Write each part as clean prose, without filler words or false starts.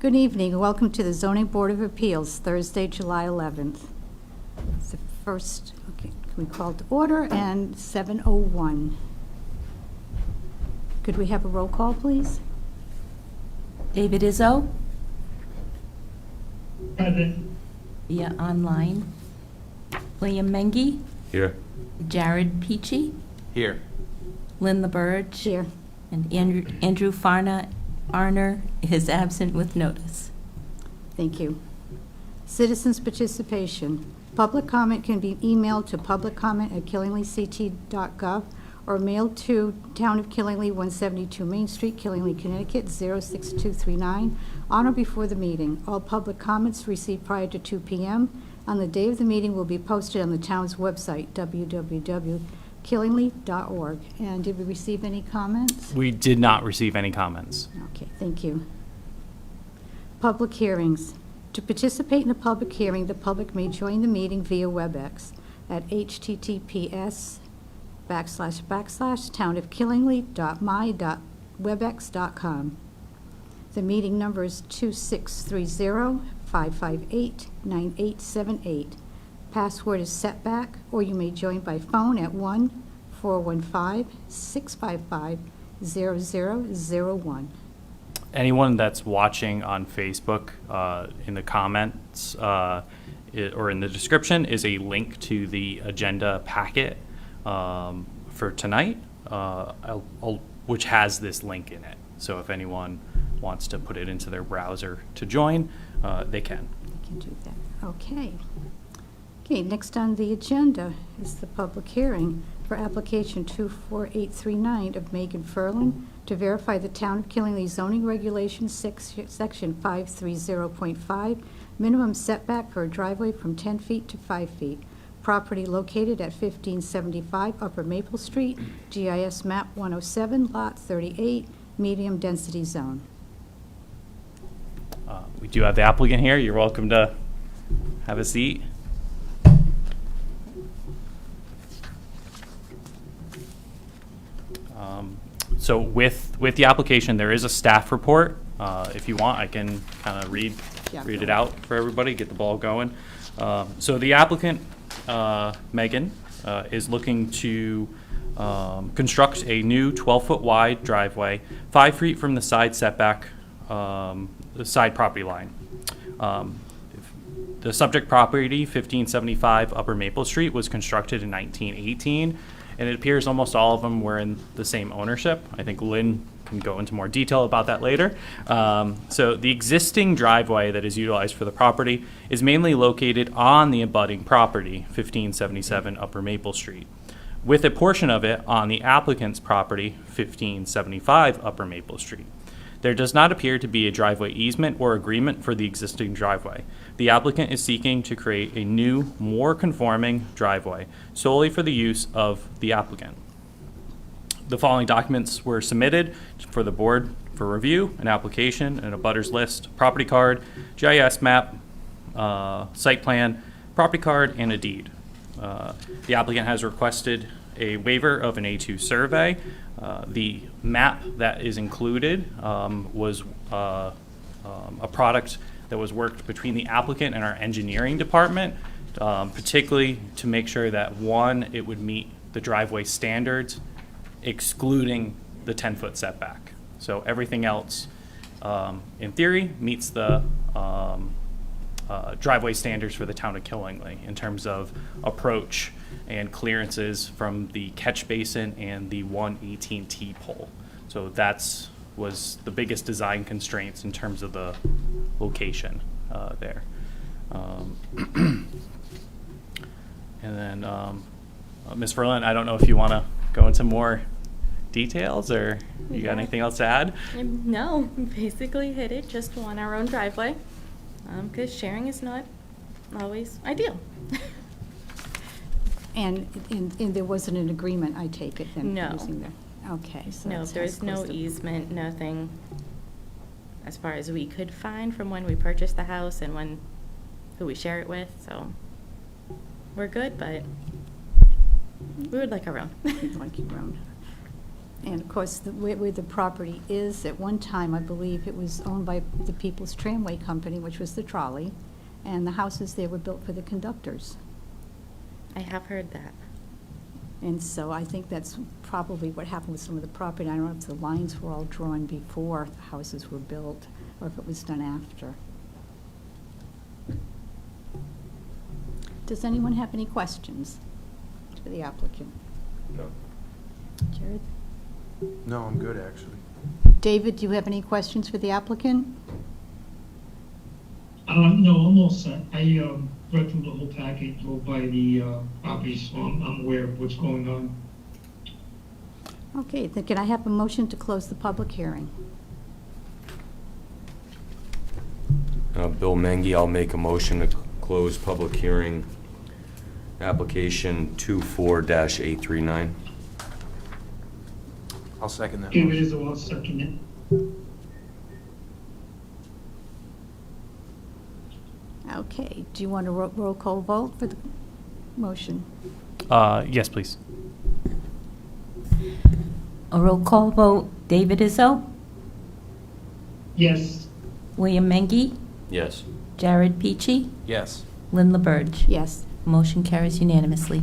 Good evening, and welcome to the Zoning Board of Appeals, Thursday, July 11th. It's the first, okay, we call to order, and 7:01. Could we have a roll call, please? David Izzo, Present. via online. William Mengy, Here. Jared Peachy, Here. Lynn LaBerge, Here. and Andrew Arner is absent with notice. Thank you. Citizens' participation. Public comment can be emailed to publiccomment@killinglyct.gov or mailed to Town of Killingly, 172 Main Street, Killingly, Connecticut, 06239, on or before the meeting. All public comments received prior to 2 p.m. on the day of the meeting will be posted on the town's website, www.killingly.org. And did we receive any comments? We did not receive any comments. Okay, thank you. Public hearings. To participate in a public hearing, the public may join the meeting via WebEx at https://townofkillingly.my.webex.com. The meeting number is 2630-558-9878. Password is setback, or you may join by phone at 1-415-655-0001. Anyone that's watching on Facebook, in the comments or in the description is a link to the agenda packet for tonight, which has this link in it. So if anyone wants to put it into their browser to join, they can. I can do that. Okay. Okay, next on the agenda is the public hearing for application 24839 of Megan Ferlin to verify the Town of Killingly zoning regulations, section 530.5, minimum setback for a driveway from 10 feet to 5 feet. Property located at 1575 Upper Maple Street, GIS map 107, lot 38, medium density zone. We do have the applicant here. You're welcome to have a seat. So with the application, there is a staff report. If you want, I can kind of read it out for everybody, get the ball going. So the applicant, Megan, is looking to construct a new 12-foot wide driveway, 5 feet from the side setback, the side property line. The subject property, 1575 Upper Maple Street, was constructed in 1918. And it appears almost all of them were in the same ownership. I think Lynn can go into more detail about that later. So the existing driveway that is utilized for the property is mainly located on the abutting property, 1577 Upper Maple Street, with a portion of it on the applicant's property, 1575 Upper Maple Street. There does not appear to be a driveway easement or agreement for the existing driveway. The applicant is seeking to create a new, more conforming driveway solely for the use of the applicant. The following documents were submitted for the board for review: an application and a butters list, property card, GIS map, site plan, property card, and a deed. The applicant has requested a waiver of an A2 survey. The map that is included was a product that was worked between the applicant and our engineering department, particularly to make sure that, one, it would meet the driveway standards, excluding the 10-foot setback. So everything else, in theory, meets the driveway standards for the town of Killingly in terms of approach and clearances from the catch basin and the 118T pole. So that's was the biggest design constraints in terms of the location there. And then Ms. Ferlin, I don't know if you want to go into more details, or you got anything else to add? No, basically hit it, just on our own driveway, because sharing is not always ideal. And there wasn't an agreement, I take it, then? No. Using the, okay. So No, that's there's no close to- easement, nothing, as far as we could find from when we purchased the house and who we share it with, so we're good, but we would like our own. You'd like your own. And of course, where the property is, at one time, I believe it was owned by the People's Tramway Company, which was the trolley, and the houses there were built for the conductors. I have heard that. And so I think that's probably what happened with some of the property. I don't know if the lines were all drawn before the houses were built, or if it was done after. Does anyone have any questions for the applicant? No. Jared? No, I'm good, actually. David, do you have any questions for the applicant? No, I'm all set. I read through the whole package, drove by the property, so I'm aware of what's going on. Okay, then can I have a motion to close the public hearing? Bill Mengy, I'll make a motion to close public hearing, application 24-839. I'll second that David motion. is all second it. Okay, do you want a roll call vote for the motion? Yes, please. A roll call vote, David Izzo, Yes, William Mengy, Yes. Jared Peachy, Yes. Lynn LaBerge. Yes. Motion carries unanimously.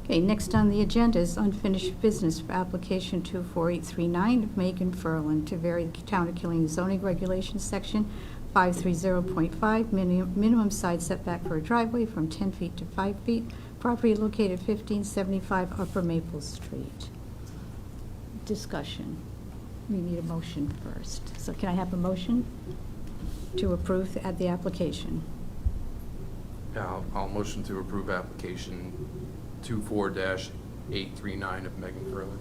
Okay, next on the agenda is unfinished business for application 24839 of Megan Ferland to vary the Town of Killeen zoning regulations section 530.5, minimum side setback for a driveway from 10 feet to 5 feet, property located 1575 Upper Maple Street. Discussion. We need a motion first. So can I have a motion to approve the application? Yeah, I'll motion to approve application 24-839 of Megan Furlan.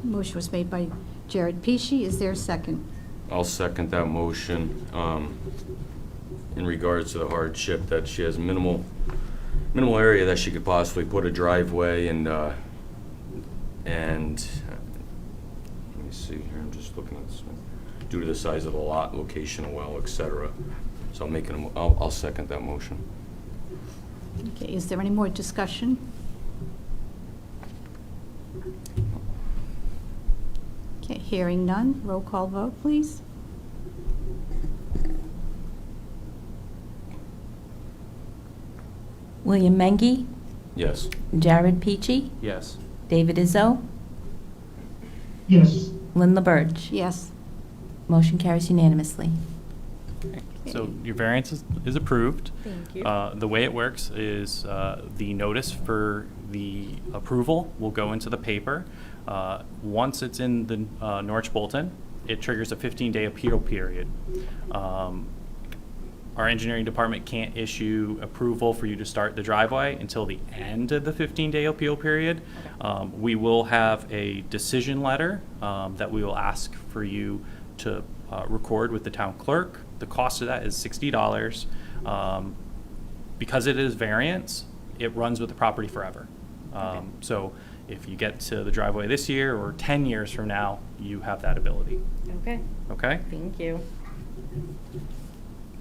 Motion was made by Jared Peachy. Is there a second? I'll second that motion, in regards to the hardship that she has minimal area that she could possibly put a driveway and let me see here, I'm just looking at this one. Due to the size of the lot, location of well, et cetera. So I'll second that motion. Okay, is there any more discussion? Okay, hearing none, roll call vote, please. William Mengy, Yes. Jared Peachy, Yes. David Izzo, yes, Lynn LaBerge. Yes. Motion carries unanimously. So your variance is approved. Thank you. The way it works is the notice for the approval will go into the paper. Once it's in the Norwich Bulletin, it triggers a 15-day appeal period. Our engineering department can't issue approval for you to start the driveway until the end of the 15-day appeal period. We will have a decision letter that we will ask for you to record with the town clerk. The cost of that is $60. Because it is variance, it runs with the property forever. So if you get to the driveway this year or 10 years from now, you have that ability. Okay, Okay? thank you.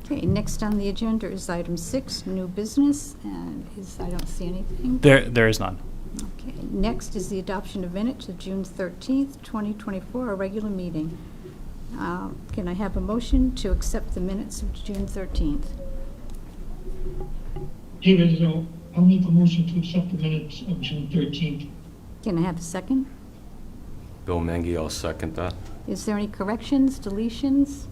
Okay, next on the agenda is item 6, new business, and I don't see anything. There is none. Okay, next is the adoption of minutes of June 13th, 2024, a regular meeting. Can I have a motion to accept the minutes of June 13th? David is all. I'll make a motion to accept the minutes of June 13th. Can I have a second? Bill Mengy, I'll second that. Is there any corrections, deletions?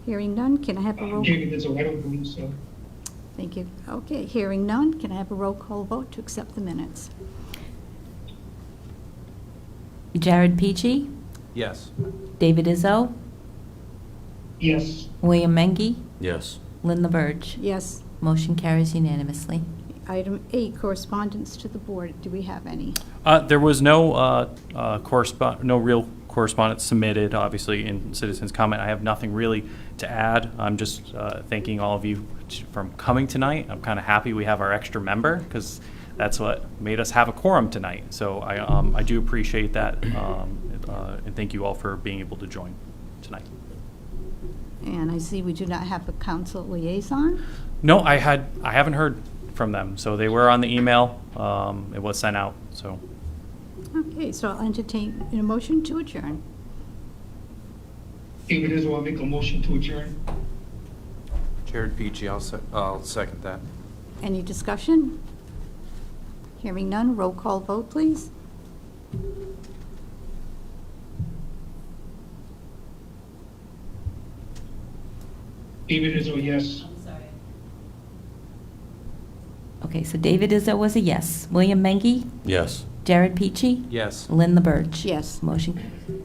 Hearing none, can I have a roll? David is all. I don't believe so. Thank you. Okay, hearing none, can I have a roll call vote to accept the minutes? Jared Peachy, Yes. David Izzo, Yes, William Mengy, Yes. Lynn LaBerge. Yes. Motion carries unanimously. Item 8, correspondence to the board. Do we have any? There was no no real correspondence submitted, obviously, in citizens' comment. I have nothing really to add. I'm just thanking all of you for coming tonight. I'm kind of happy we have our extra member because that's what made us have a quorum tonight. So I do appreciate that, and thank you all for being able to join tonight. And I see we do not have a council liaison. No, I haven't heard from them. So they were on the email. It was sent out, so. Okay, so I'll entertain a motion to adjourn. David Izzo, I'll make a motion to adjourn. Jared Peachy, I'll second that. Any discussion? Hearing none, roll call vote, please. David Izzo, yes. Okay, so David Izzo was a yes. William Mengy, Yes. Jared Peachy, Yes. Lynn LaBerge. Yes. Motion carries.